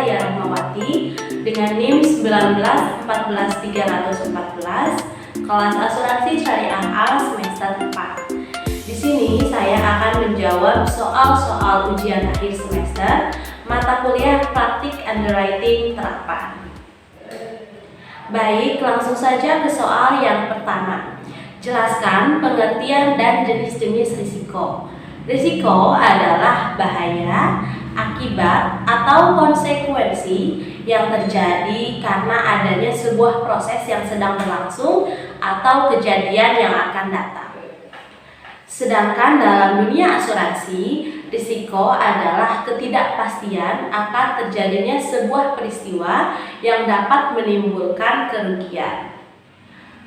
Diah Rahmawati dengan NIM 1914314, kelas asuransi syariah A semester 4. Di sini saya akan menjawab soal-soal ujian akhir semester mata kuliah praktik underwriting terapan. Baik, langsung saja ke soal yang pertama. Jelaskan pengertian dan jenis-jenis risiko. Risiko adalah bahaya, akibat, atau konsekuensi yang terjadi karena adanya sebuah proses yang sedang berlangsung atau kejadian yang akan datang. Sedangkan dalam dunia asuransi, risiko adalah ketidakpastian akan terjadinya sebuah peristiwa yang dapat menimbulkan kerugian.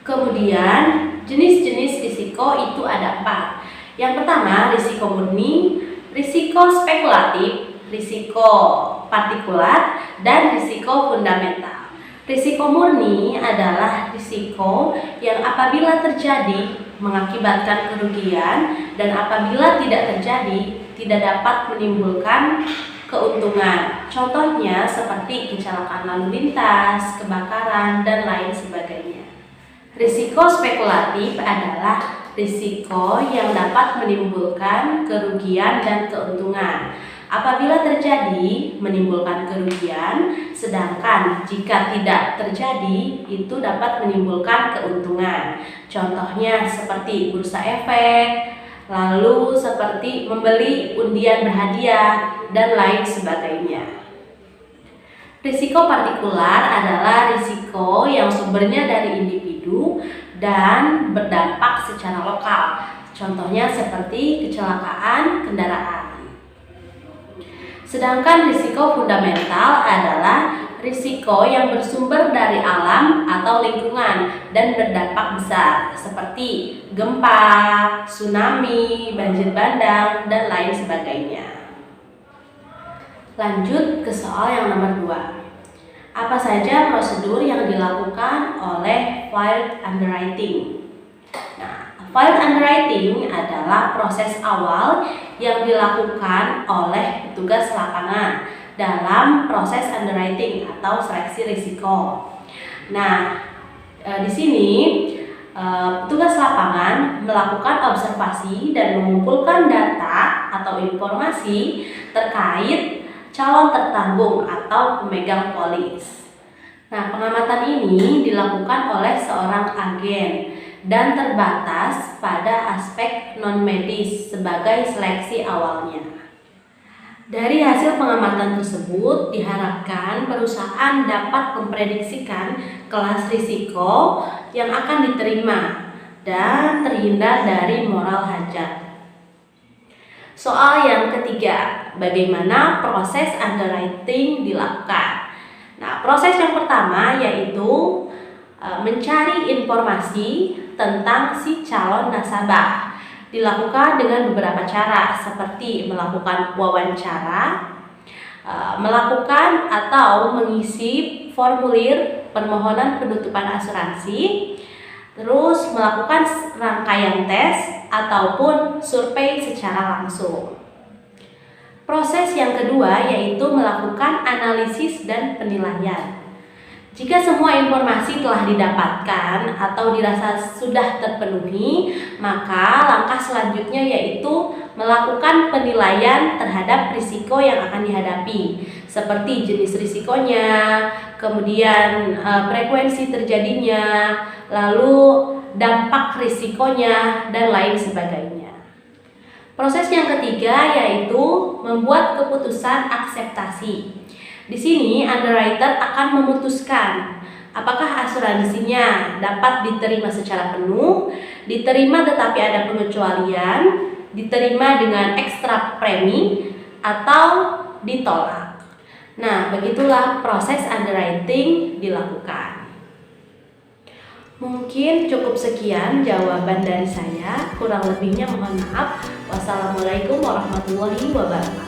Kemudian, jenis-jenis risiko itu ada 4. Yang pertama, risiko murni, risiko spekulatif, risiko partikular, dan risiko fundamental. Risiko murni adalah risiko yang apabila terjadi mengakibatkan kerugian dan apabila tidak terjadi tidak dapat menimbulkan keuntungan. Contohnya seperti kecelakaan lalu lintas, kebakaran, dan lain sebagainya. Risiko spekulatif adalah risiko yang dapat menimbulkan kerugian dan keuntungan. Apabila terjadi menimbulkan kerugian, sedangkan jika tidak terjadi itu dapat menimbulkan keuntungan. Contohnya seperti bursa efek, lalu seperti membeli undian berhadiah, dan lain sebagainya. Risiko partikular adalah risiko yang sumbernya dari individu dan berdampak secara lokal. Contohnya seperti kecelakaan kendaraan. Sedangkan risiko fundamental adalah risiko yang bersumber dari alam atau lingkungan dan berdampak besar seperti gempa, tsunami, banjir bandang, dan lain sebagainya. Lanjut ke soal yang nomor 2. Apa saja prosedur yang dilakukan oleh field underwriting? Nah, field underwriting adalah proses awal yang dilakukan oleh petugas lapangan dalam proses underwriting atau seleksi risiko. Nah, di sini petugas lapangan melakukan observasi dan mengumpulkan data atau informasi terkait calon tertanggung atau pemegang polis. Nah, pengamatan ini dilakukan oleh seorang agen dan terbatas pada aspek non-medis sebagai seleksi awalnya. Dari hasil pengamatan tersebut diharapkan perusahaan dapat memprediksikan kelas risiko yang akan diterima dan terhindar dari moral hazard. Soal yang ketiga, bagaimana proses underwriting dilakukan? Nah, proses yang pertama yaitu mencari informasi tentang si calon nasabah. Dilakukan dengan beberapa cara seperti melakukan wawancara, melakukan atau mengisi formulir permohonan penutupan asuransi, terus melakukan rangkaian tes ataupun survei secara langsung. Proses yang kedua yaitu melakukan analisis dan penilaian. Jika semua informasi telah didapatkan atau dirasa sudah terpenuhi, maka langkah selanjutnya yaitu melakukan penilaian terhadap risiko yang akan dihadapi, seperti jenis risikonya, kemudian frekuensi terjadinya, lalu dampak risikonya, dan lain sebagainya. Proses yang ketiga yaitu membuat keputusan akseptasi. Di sini underwriter akan memutuskan apakah asuransinya dapat diterima secara penuh, diterima tetapi ada pengecualian, diterima dengan ekstra premi, atau ditolak. Nah, begitulah proses underwriting dilakukan. Mungkin cukup sekian jawaban dari saya, kurang lebihnya mohon maaf. Wassalamualaikum warahmatullahi wabarakatuh.